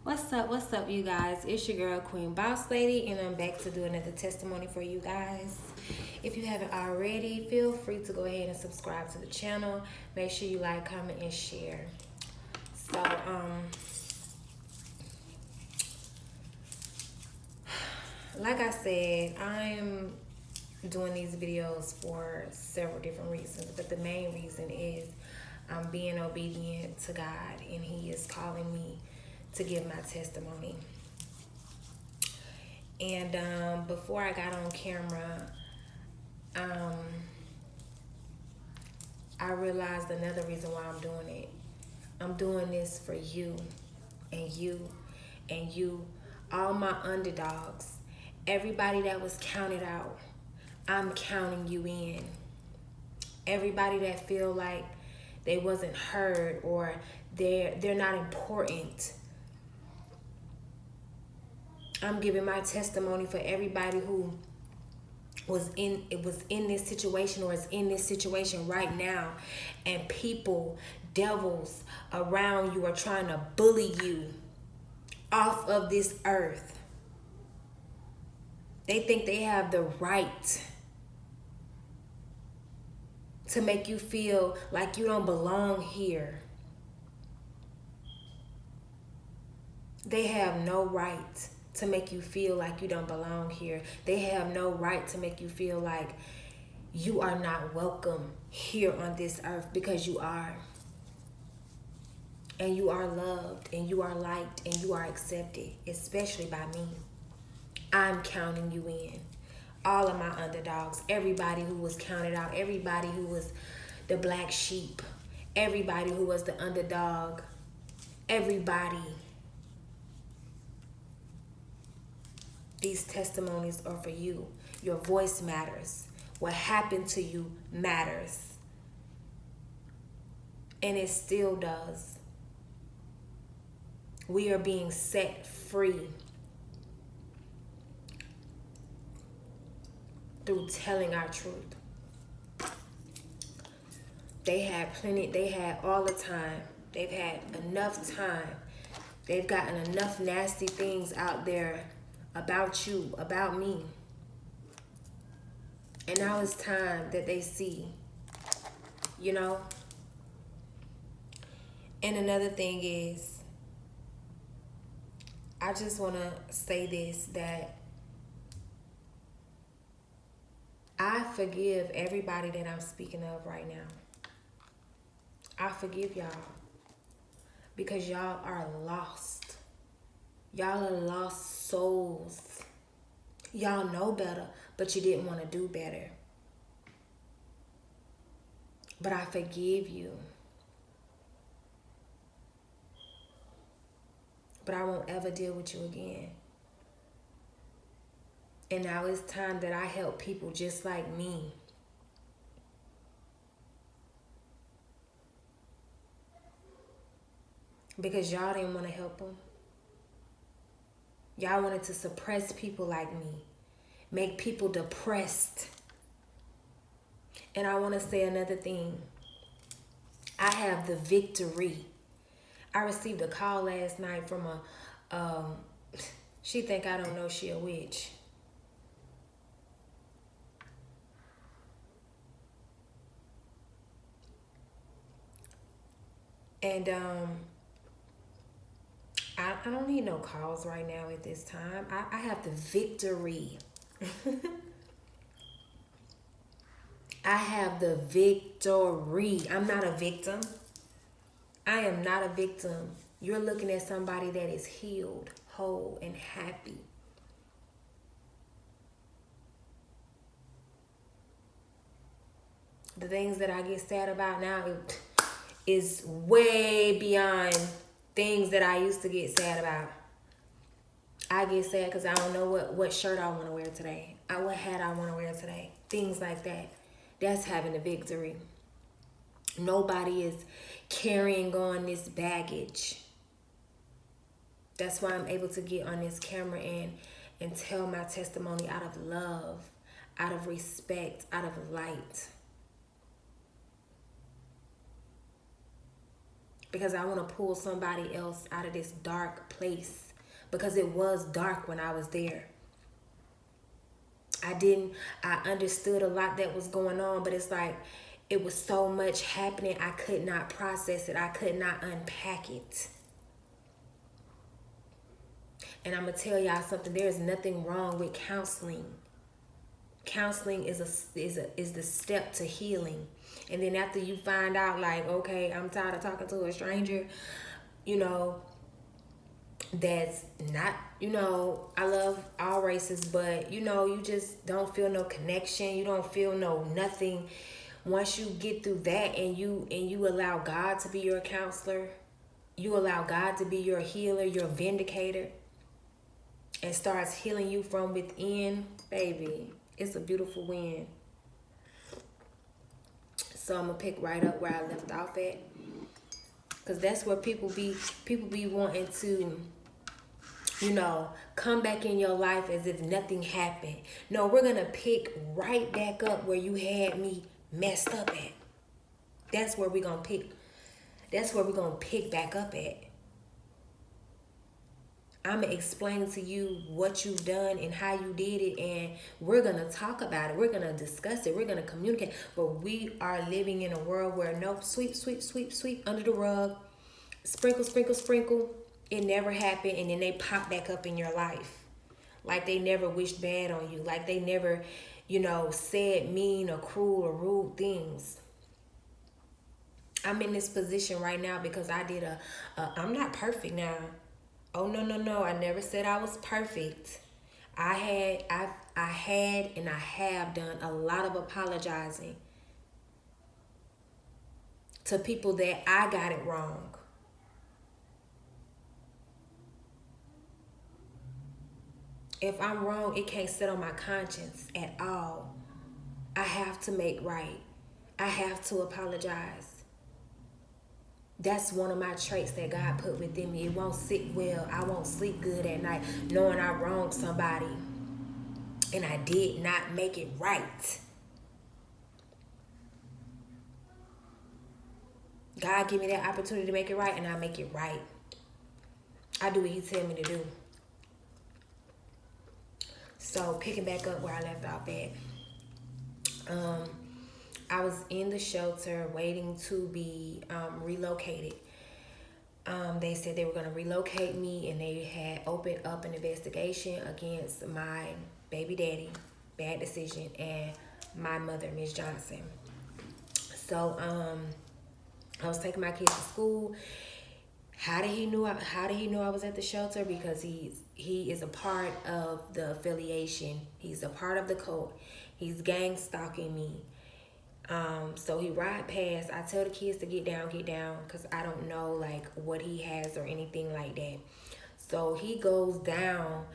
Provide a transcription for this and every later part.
What's up, you guys? It's your girl, Queen Boss Lady, and I'm back to do another testimony for you guys. If you haven't already, feel free to go ahead and subscribe to the channel. Make sure you like, comment, and share. So, like I said, I'm doing these videos for several different reasons, but the main reason is I'm being obedient to God, and He is calling me to give my testimony. And before I got on camera, um, I realized another reason why I'm doing it. I'm doing this for you and you and you, all my underdogs, everybody that was counted out. I'm counting you in. Everybody that feel like they wasn't heard or they're not important. I'm giving my testimony for everybody who was in this situation or is in this situation right now, and people, devils around you are trying to bully you off of this earth. They think they have the right to make you feel like you don't belong here. They have no right to make you feel like you don't belong here. They have no right to make you feel like you are not welcome here on this earth, because you are. And you are loved, and you are liked, and you are accepted, especially by me. I'm counting you in. All of my underdogs, everybody who was counted out, everybody who was the black sheep, everybody who was the underdog, everybody. These testimonies are for you. Your voice matters. What happened to you matters. And it still does. We are being set free through telling our truth. They had all the time. They've had enough time. They've gotten enough nasty things out there about you, about me. And now it's time that they see, you know? And another thing is, I just want to say this, that I forgive everybody that I'm speaking of right now. I forgive y'all, because y'all are lost. Y'all are lost souls. Y'all know better, but you didn't want to do better. But I forgive you. But I won't ever deal with you again. And now it's time that I help people just like me. Because y'all didn't want to help them. Y'all wanted to suppress people like me. Make people depressed. And I want to say another thing. I have the victory. I received a call last night from she think I don't know she a witch. And I don't need no calls right now at this time. I have the victory. I have the victory. I'm not a victim. I am not a victim. You're looking at somebody that is healed, whole, and happy. The things that I get sad about now is way beyond things that I used to get sad about. I get sad because I don't know what shirt I want to wear today. What hat I want to wear today. Things like that. That's having a victory. Nobody is carrying on this baggage. That's why I'm able to get on this camera and tell my testimony out of love, out of respect, out of light. because I want to pull somebody else out of this dark place, because it was dark when I was there. I understood a lot that was going on, but it's like it was so much happening, I could not process it. I could not unpack it. And I'm going to tell y'all something. There is nothing wrong with counseling. Counseling is the step to healing. And then after you find out, like, okay, I'm tired of talking to a stranger, you know, that's not, you know, I love all races, but, you know, you just don't feel no connection. You don't feel no nothing. Once you get through that and you allow God to be your counselor, you allow God to be your healer, your vindicator, and starts healing you from within, baby, it's a beautiful win. So I'm gonna pick right up where I left off at, because that's where people be wanting to, you know, come back in your life as if nothing happened. No, we're gonna pick right back up where you had me messed up at. That's where we're gonna pick back up at. I'm going to explain to you what you've done and how you did it, and we're going to talk about it. We're going to discuss it. We're going to communicate. But we are living in a world where nope, sweep, sweep, sweep, sweep under the rug, sprinkle, sprinkle, sprinkle. It never happened, and then they pop back up in your life. Like they never wished bad on you. Like they never, you know, said mean or cruel or rude things. I'm in this position right now because I did I'm not perfect now. Oh, no. I never said I was perfect. I had and I have done a lot of apologizing to people that I got it wrong. If I'm wrong, it can't sit on my conscience at all. I have to make right. I have to apologize. That's one of my traits that God put within me. It won't sit well. I won't sleep good at night knowing I wronged somebody and I did not make it right. God give me that opportunity to make it right, and I make it right. I do what he tell me to do. So picking back up where I left off at. I was in the shelter waiting to be relocated. They said they were going to relocate me, and they had opened up an investigation against my baby daddy, bad decision, and my mother, Miss Johnson. So I was taking my kids to school. How did he know I was at the shelter? Because he is a part of the affiliation. He's a part of the cult. He's gang stalking me. So he ride past. I tell the kids to get down, because I don't know like what he has or anything like that. So he goes down,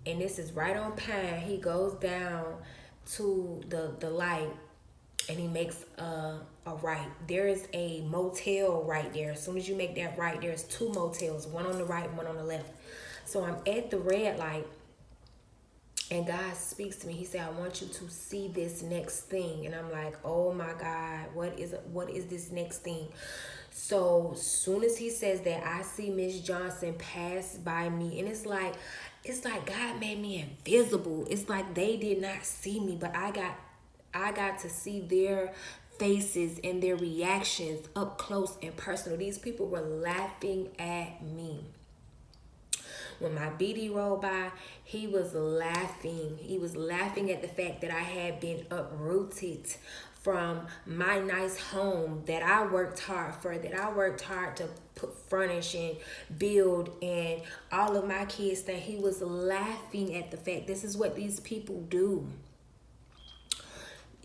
and this is right on Pine. He goes down to the light, and he makes a right. There is a motel right there. As soon as you make that right, there's two motels, one on the right, one on the left. So I'm at the red light, and God speaks to me. He said, I want you to see this next thing. And I'm like, oh my God, what is this next thing? So soon as he says that, I see Miss Johnson pass by me. And it's like God made me invisible. It's like they did not see me, but I got to see their faces and their reactions up close and personal. These people were laughing at me. When my BD rolled by, he was laughing. He was laughing at the fact that I had been uprooted from my nice home that I worked hard for, that I worked hard to furnish and build, and all of my kids, that he was laughing at the fact this is what these people do.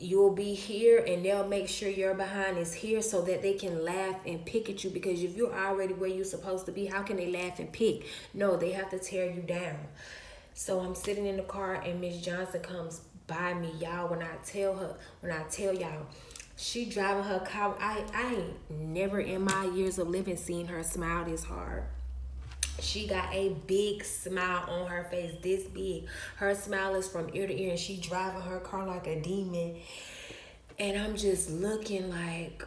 You'll be here, and they'll make sure your behind is here so that they can laugh and pick at you, because if you're already where you're supposed to be, how can they laugh and pick? No, they have to tear you down. So I'm sitting in the car, and Miss Johnson comes by me, y'all. When I tell y'all, she driving her car. I ain't never in my years of living seen her smile this hard. She got a big smile on her face, this big. Her smile is from ear to ear, and she driving her car like a demon. And I'm just looking like,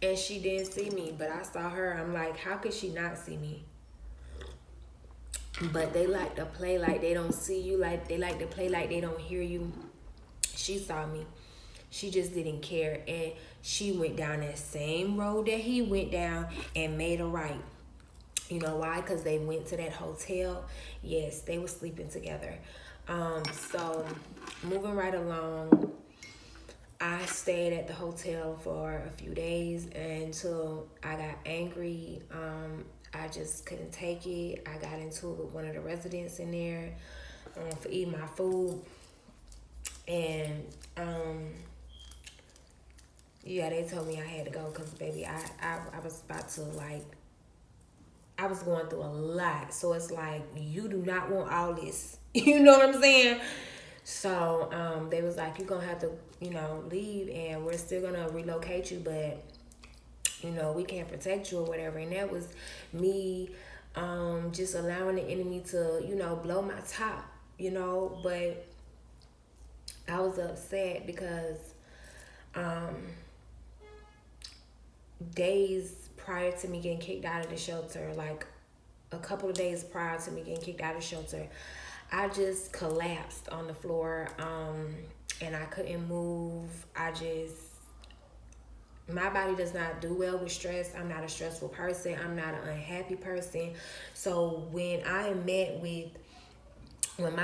and she didn't see me, but I saw her. I'm like, how could she not see me? But they like to play like they don't see you, like they like to play like they don't hear you. She saw me. She just didn't care, and she went down that same road that he went down and made a right. You know why? Because they went to that hotel. Yes, they were sleeping together. So moving right along, I stayed at the hotel for a few days until I got angry. I just couldn't take it. I got into it with one of the residents in there for eating my food. And yeah, they told me I had to go because, baby, I was about to, like, I was going through a lot. So it's like, you do not want all this. You know what I'm saying? So they was like, you're going to have to, leave, and we're still going to relocate you, but, we can't protect you or whatever. And that was me just allowing the enemy to, blow my top, but I was upset because days prior to me getting kicked out of the shelter, like a couple of days prior to me getting kicked out of the shelter, I just collapsed on the floor, and I couldn't move. My body does not do well with stress. I'm not a stressful person. I'm not an unhappy person. So when my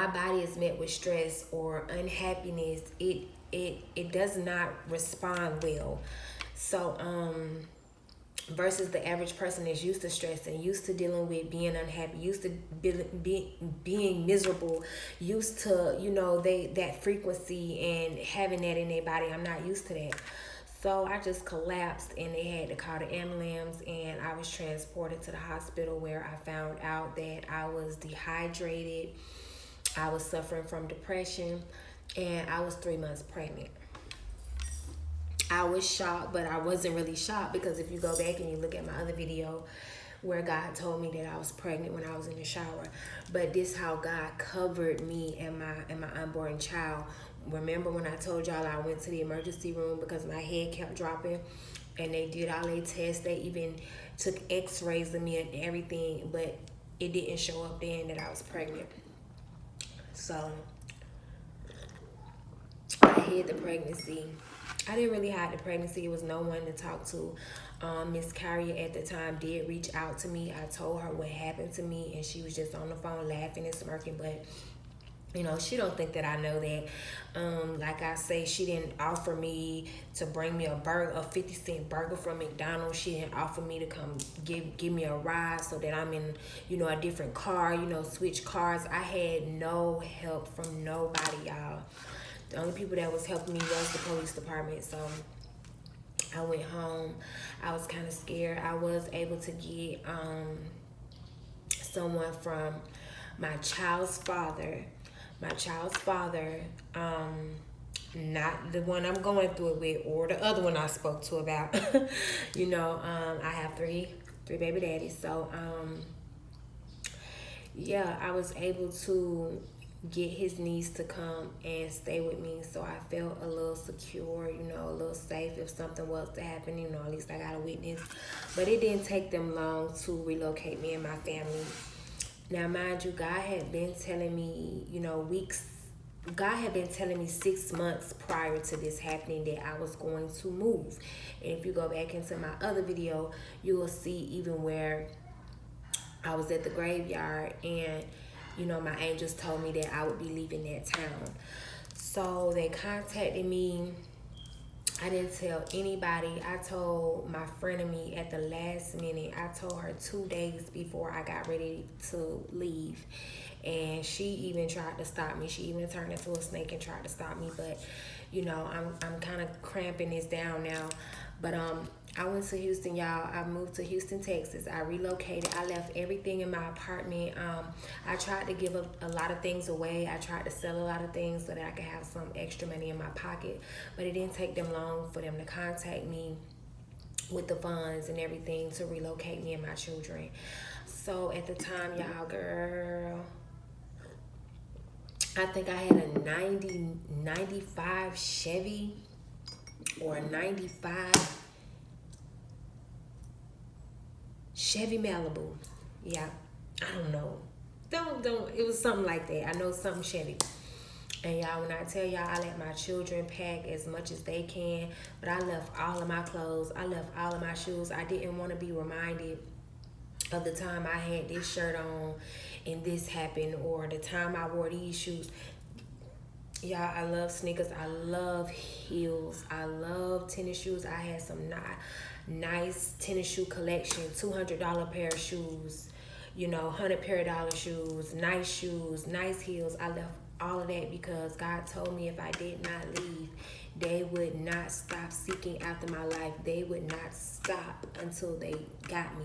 body is met with stress or unhappiness, it does not respond well. So versus the average person is used to stress and used to dealing with being unhappy, used to being miserable, used to that frequency and having that in their body. I'm not used to that. So I just collapsed, and they had to call the ambulance, and I was transported to the hospital, where I found out that I was dehydrated, I was suffering from depression, and I was 3 months pregnant. I was shocked, but I wasn't really shocked, because if you go back and you look at my other video where God told me that I was pregnant when I was in the shower. But this how God covered me and my unborn child. Remember when I told y'all I went to the emergency room because my head kept dropping, and they did all their tests. They even took x-rays of me and everything, but it didn't show up then that I was pregnant. So I hid the pregnancy. I didn't really hide the pregnancy. It was no one to talk to. Miss Carrier at the time did reach out to me. I told her what happened to me, and she was just on the phone laughing and smirking, but she don't think that I know that. Like I say, she didn't offer me to bring me a 50-cent burger from McDonald's. She didn't offer me to come give me a ride so that I'm in, a different car, switch cars. I had no help from nobody, y'all. The only people that was helping me was the police department. So I went home. I was kind of scared. I was able to get someone from my child's father. Not the one I'm going through it with, or the other one I spoke to about. I have three baby daddies. So yeah, I was able to get his niece to come and stay with me, so I felt a little secure, a little safe. If something was to happen, at least I got a witness. But it didn't take them long to relocate me and my family. Now, mind you, God had been telling me, God had been telling me 6 months prior to this happening that I was going to move. And if you go back into my other video, you will see even where I was at the graveyard, and my angels told me that I would be leaving that town. So they contacted me. I didn't tell anybody. I told my frenemy at the last minute. I told her 2 days before I got ready to leave. And she even tried to stop me. She even turned into a snake and tried to stop me. But, I'm kind of cramping this down now. But I went to Houston, y'all. I moved to Houston, Texas. I relocated. I left everything in my apartment. I tried to give a lot of things away. I tried to sell a lot of things so that I could have some extra money in my pocket. But it didn't take them long for them to contact me with the funds and everything to relocate me and my children. So at the time, y'all, girl, I think I had a 95 Chevy or a 95 Chevy Malibu. Yeah, I don't know. Don't. It was something like that. I know something Chevy. And y'all, when I tell y'all, I let my children pack as much as they can, but I left all of my clothes. I left all of my shoes. I didn't want to be reminded of the time I had this shirt on and this happened, or the time I wore these shoes. Y'all, I love sneakers. I love heels. I love tennis shoes. I had some nice tennis shoe collection. $200 pair of shoes. You know, $100 pair of dollar shoes. Nice heels. I left all of that because God told me if I did not leave, they would not stop seeking after my life. They would not stop until they got me.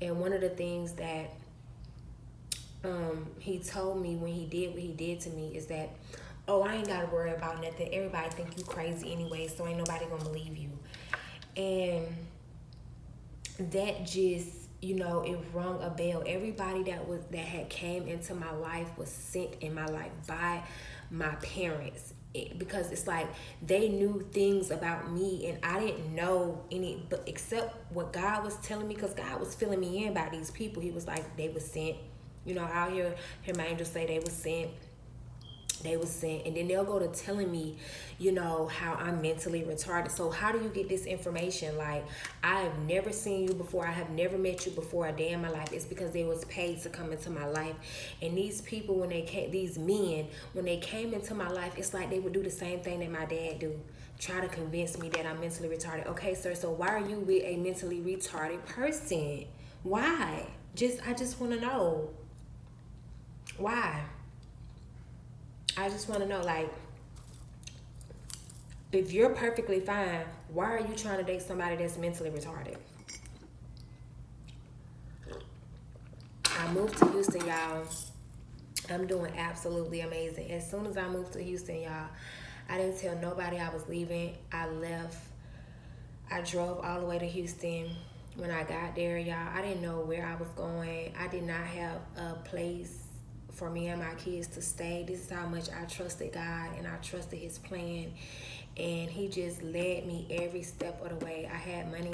And one of the things that he told me when he did what he did to me is that, oh, I ain't got to worry about nothing. Everybody think you crazy anyway, so ain't nobody gonna believe you. And that just, you know, it rung a bell. Everybody that had came into my life was sent in my life by my parents. Because it's like they knew things about me and I didn't know any, but except what God was telling me, because God was filling me in by these people. He was like, they were sent. You know, out here, hear my angels say they were sent. They were sent. And then they'll go to telling me, you know, how I'm mentally retarded. So how do you get this information? Like, I have never seen you before. I have never met you before a day in my life. It's because they was paid to come into my life. And these people, when they came, these men, when they came into my life, it's like they would do the same thing that my dad do. Try to convince me that I'm mentally retarded. Okay, sir, so why are you with a mentally retarded person? Why? I just want to know. Why? I just want to know, like, if you're perfectly fine, why are you trying to date somebody that's mentally retarded? I moved to Houston, y'all. I'm doing absolutely amazing. As soon as I moved to Houston, y'all, I didn't tell nobody I was leaving. I left. I drove all the way to Houston. When I got there, y'all, I didn't know where I was going. I did not have a place for me and my kids to stay. This is how much I trusted God and I trusted his plan. And he just led me every step of the way. I had money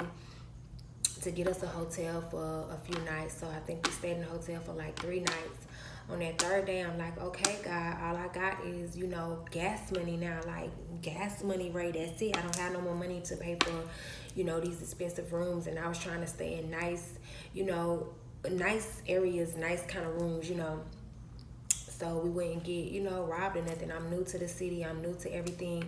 to get us a hotel for a few nights. So I think we stayed in the hotel for like 3 nights. On that third day, I'm like, okay, God, all I got is, you know, gas money now. Like, gas money, right? That's it. I don't have no more money to pay for, you know, these expensive rooms. And I was trying to stay in nice, you know, nice areas, nice kind of rooms, you know. So we wouldn't get, you know, robbed or nothing. I'm new to the city. I'm new to everything.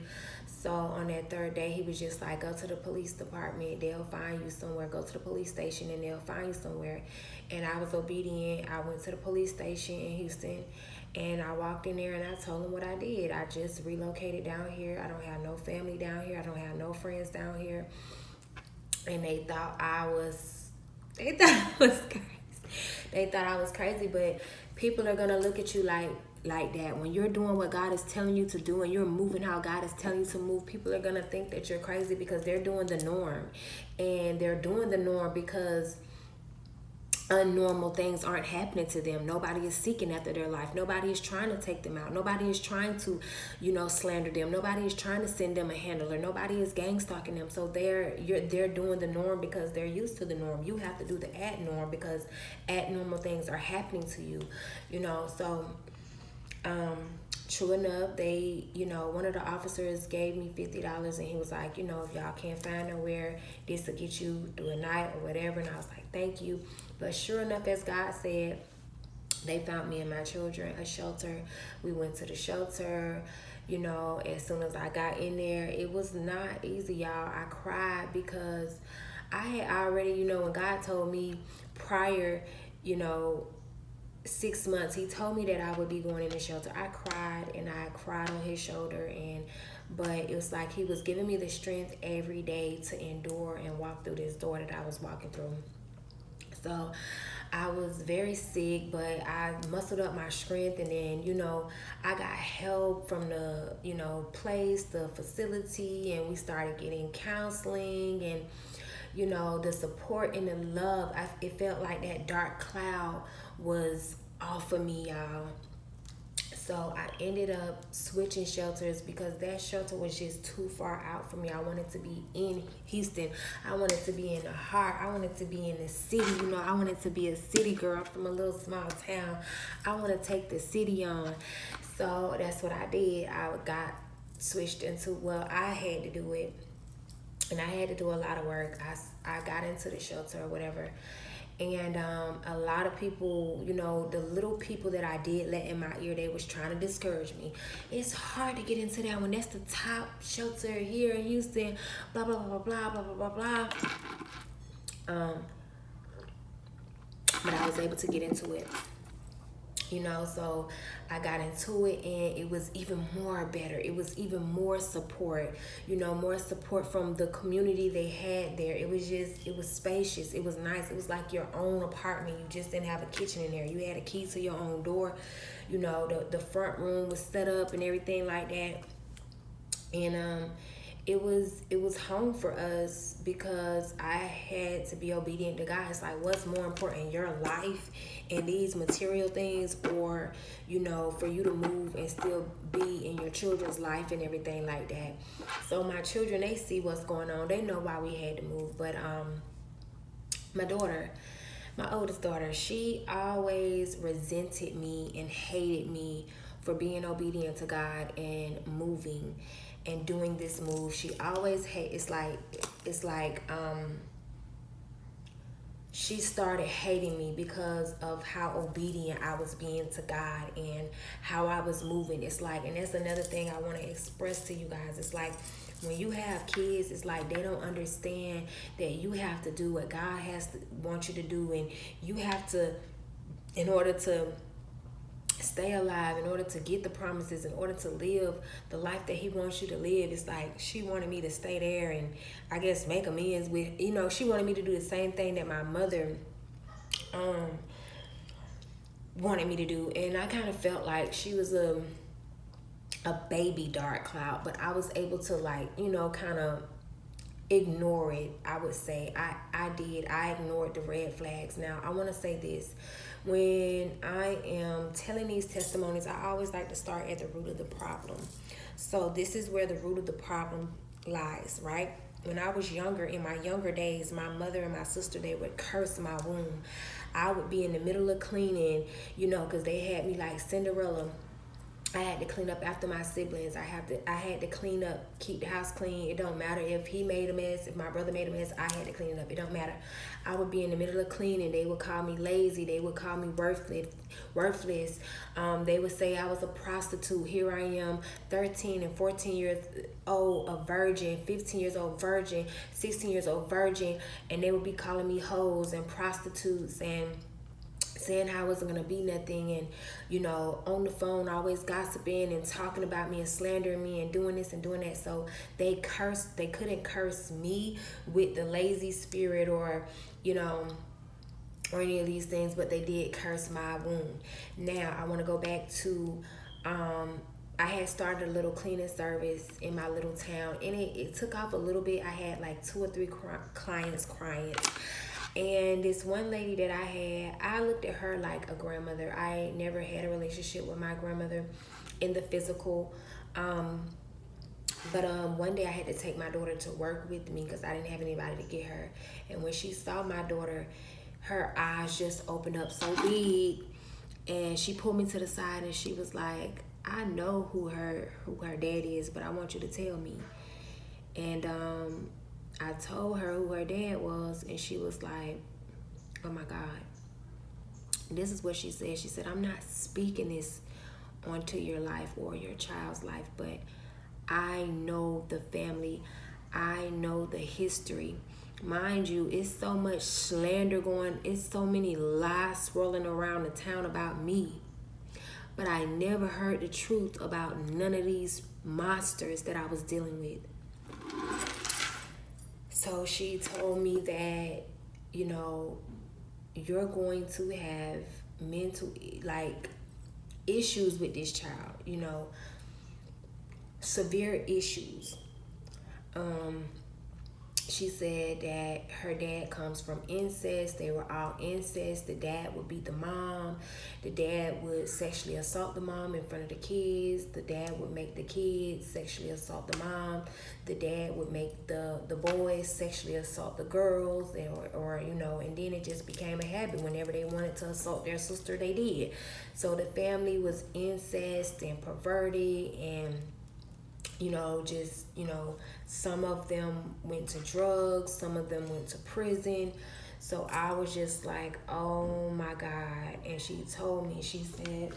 So on that third day, he was just like, go to the police department. They'll find you somewhere. Go to the police station and they'll find you somewhere. And I was obedient. I went to the police station in Houston and I walked in there and I told them what I did. I just relocated down here. I don't have no family down here. I don't have no friends down here. And they thought I was crazy. They thought I was crazy, but people are gonna look at you like that. When you're doing what God is telling you to do and you're moving how God is telling you to move, people are gonna think that you're crazy because they're doing the norm. And they're doing the norm because unnormal things aren't happening to them. Nobody is seeking after their life. Nobody is trying to take them out. Nobody is trying to, you know, slander them. Nobody is trying to send them a handler. Nobody is gang stalking them. So they're doing the norm because they're used to the norm. You have to do the abnormal because abnormal things are happening to you, you know. So true enough, they, you know, one of the officers gave me $50 and he was like, you know, if y'all can't find nowhere, this will get you through a night or whatever. And I was like, thank you. But sure enough, as God said, they found me and my children a shelter. We went to the shelter. You know, as soon as I got in there, it was not easy, y'all. I cried because I had already, you know, when God told me prior, you know, 6 months, he told me that I would be going in the shelter. I cried and I cried on his shoulder, but it was like he was giving me the strength every day to endure and walk through this door that I was walking through. So I was very sick, but I muscled up my strength, and then, you know, I got help from the, you know, place, the facility, and we started getting counseling and, you know, the support and the love. It felt like that dark cloud was off of me, y'all. So I ended up switching shelters because that shelter was just too far out for me. I wanted to be in Houston. I wanted to be in the heart. I wanted to be in the city. You know, I wanted to be a city girl from a little small town. I want to take the city on. So that's what I did. I got switched into, well, I had to do it. And I had to do a lot of work. I got into the shelter or whatever. And a lot of people, you know, the little people that I did let in my ear, they was trying to discourage me. It's hard to get into that one. That's the top shelter here in Houston. Blah, blah, blah, blah, blah, blah, blah, blah. But I was able to get into it. You know, so I got into it and it was even more better. It was even more support, you know, more support from the community they had there. It was spacious. It was nice. It was like your own apartment. You just didn't have a kitchen in there. You had a key to your own door. You know, the front room was set up and everything like that. And it was home for us because I had to be obedient to God. It's like, what's more important, your life and these material things, or, you know, for you to move and still be in your children's life and everything like that. So my children, they see what's going on. They know why we had to move. But my daughter, my oldest daughter, she always resented me and hated me for being obedient to God and moving and doing this move. She always it's like she started hating me because of how obedient I was being to God and how I was moving. It's like, and that's another thing I want to express to you guys. It's like, when you have kids, it's like they don't understand that you have to do what God wants you to do, and you have to, in order to stay alive, in order to get the promises, in order to live the life that he wants you to live. It's like she wanted me to stay there and I guess make amends with, you know, she wanted me to do the same thing that my mother wanted me to do. And I kind of felt like she was a baby dark cloud, but I was able to, like, you know, kind of ignore it. I would say I ignored the red flags. Now I want to say this: when I am telling these testimonies, I always like to start at the root of the problem. So this is where the root of the problem lies, right? When I was younger, in my younger days, my mother and my sister, they would curse my womb. I would be in the middle of cleaning, you know, because they had me like Cinderella. I had to clean up after my siblings. I had to clean up, keep the house clean. It don't matter if he made a mess, if my brother made a mess, I had to clean it up. It don't matter. I would be in the middle of cleaning. They would call me lazy. They would call me worthless. They would say I was a prostitute. Here I am, 13 and 14 years old, a virgin, 15 years old virgin, 16 years old virgin, and they would be calling me hoes and prostitutes and saying how I wasn't gonna be nothing, and, you know, on the phone always gossiping and talking about me and slandering me and doing this and doing that. So they couldn't curse me with the lazy spirit or, you know, or any of these things, but they did curse my womb. Now I want to go back to I had started a little cleaning service in my little town, and it took off a little bit. I had like 2 or 3 clients. And this one lady that I looked at her like a grandmother. I never had a relationship with my grandmother in the physical. But one day I had to take my daughter to work with me because I didn't have anybody to get her. And when she saw my daughter, her eyes just opened up so big. And she pulled me to the side and she was like, I know who her dad is, but I want you to tell me. And I told her who her dad was, and she was like, oh my God. This is what she said. She said, I'm not speaking this onto your life or your child's life, but I know the family. I know the history. Mind you, it's so much slander going. It's so many lies swirling around the town about me. But I never heard the truth about none of these monsters that I was dealing with. So she told me that, you know, you're going to have mental, like, issues with this child, you know, severe issues. she said that her dad comes from incest. They were all incest. The dad would beat the mom. The dad would sexually assault the mom in front of the kids. The dad would make the kids sexually assault the mom. The dad would make the boys sexually assault the girls, or you know, and then it just became a habit. Whenever they wanted to assault their sister, they did. So the family was incest and perverted, and you know, just, you know, some of them went to drugs, some of them went to prison. So I was just like, oh my God. And she told me, she said,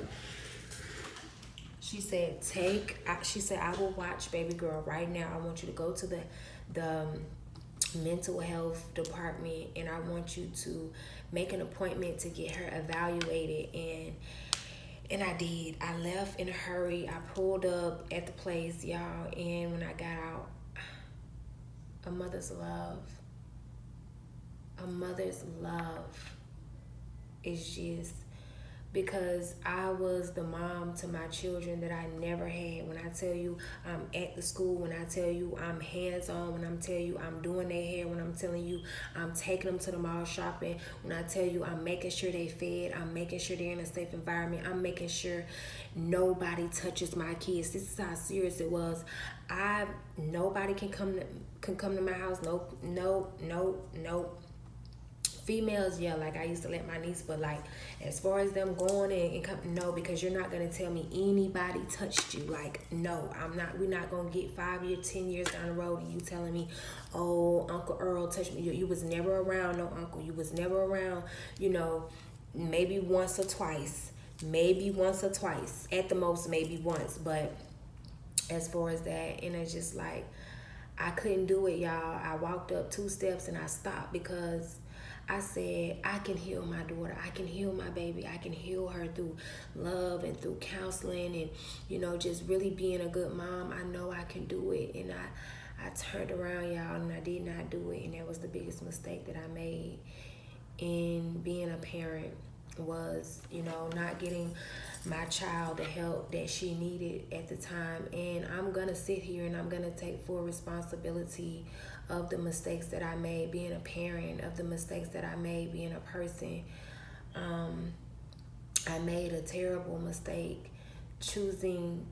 I will watch baby girl right now. I want you to go to the mental health department, and I want you to make an appointment to get her evaluated. And I did. I left in a hurry. I pulled up at the place, y'all. And when I got out, a mother's love is just, because I was the mom to my children that I never had. When I tell you I'm at the school, when I tell you I'm hands-on, when I'm telling you I'm doing their hair, when I'm telling you I'm taking them to the mall shopping, when I tell you I'm making sure they fed, I'm making sure they're in a safe environment, I'm making sure nobody touches my kids. This is how serious it was. Nobody can come to my house. Nope. Females, yeah, like I used to let my niece, but like as far as them going and come, no, because you're not gonna tell me anybody touched you. Like, no, we're not gonna get 5 years, 10 years down the road and you telling me, oh, Uncle Earl touched me. You was never around no uncle. You was never around, you know, maybe once or twice, at the most, maybe once. But as far as that, and it's just like, I couldn't do it, y'all. I walked up 2 steps and I stopped, because I said, I can heal my daughter. I can heal my baby. I can heal her through love and through counseling and, you know, just really being a good mom. I know I can do it. And I turned around, y'all, and I did not do it. And that was the biggest mistake that I made in being a parent, was, you know, not getting my child the help that she needed at the time. And I'm going to sit here and I'm going to take full responsibility of the mistakes that I made being a parent, of the mistakes that I made being a person. I made a terrible mistake choosing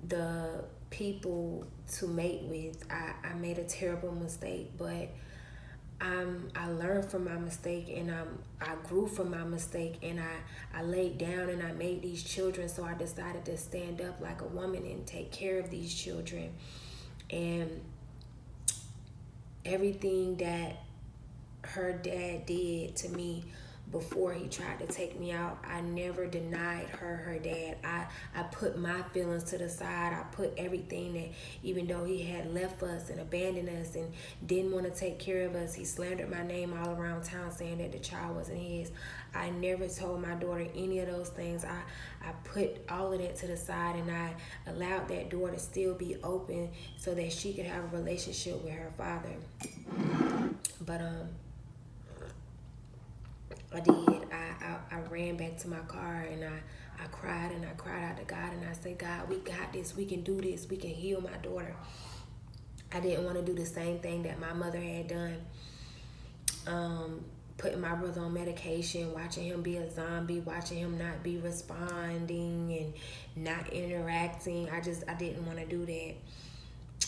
the people to mate with. I made a terrible mistake, but I learned from my mistake, and I grew from my mistake, and I laid down and I made these children. So I decided to stand up like a woman and take care of these children. And everything that her dad did to me before he tried to take me out, I never denied her dad. I put my feelings to the side. I put everything that, even though he had left us and abandoned us and didn't want to take care of us, he slandered my name all around town saying that the child wasn't his. I never told my daughter any of those things. I put all of that to the side, and I allowed that door to still be open so that she could have a relationship with her father. But I did. I ran back to my car, and I cried, and I cried out to God, and I said, God, we got this. We can do this. We can heal my daughter. I didn't want to do the same thing that my mother had done. Putting my brother on medication, watching him be a zombie, watching him not be responding and not interacting. I didn't want to do that.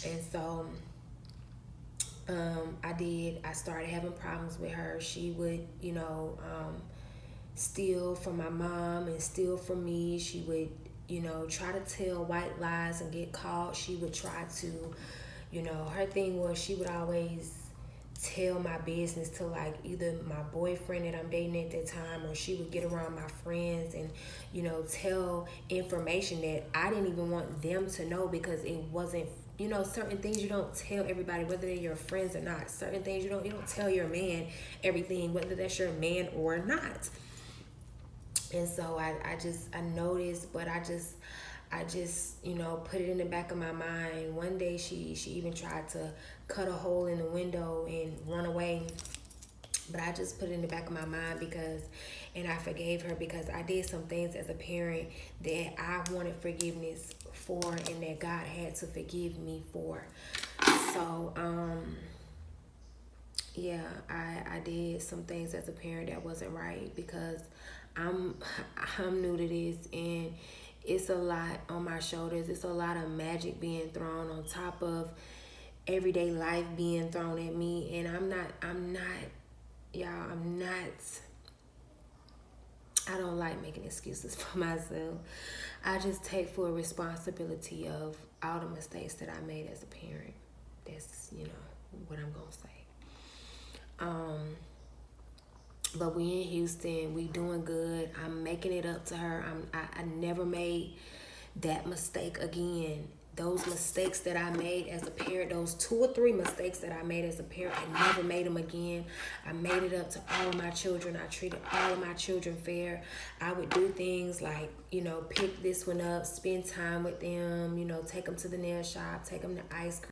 And so I did. I started having problems with her. She would, you know, steal from my mom and steal from me. She would, you know, try to tell white lies and get caught. She would try to, you know, her thing was she would always tell my business to like either my boyfriend that I'm dating at that time, or she would get around my friends and, you know, tell information that I didn't even want them to know, because it wasn't, you know, certain things you don't tell everybody, whether they're your friends or not. Certain things you don't tell your man everything, whether that's your man or not. And so I noticed, but I just, you know, put it in the back of my mind. One day she even tried to cut a hole in the window and run away. But I just put it in the back of my mind and I forgave her, because I did some things as a parent that I wanted forgiveness for and that God had to forgive me for. So, yeah, I did some things as a parent that wasn't right because I'm I'm new to this, and it's a lot on my shoulders. It's a lot of magic being thrown on top of everyday life being thrown at me, and y'all, I don't like making excuses for myself. I just take full responsibility of all the mistakes that I made as a parent. That's, what I'm gonna say. Um, but we in Houston, we doing good. I'm making it up to her. I never made that mistake again. Those mistakes that I made as a parent, those 2 or 3 mistakes that I made as a parent, I never made them again. I made it up to all of my children. I treated all of my children fair. I would do things like, pick this one up, spend time with them, take them to the nail shop, take them to ice cream.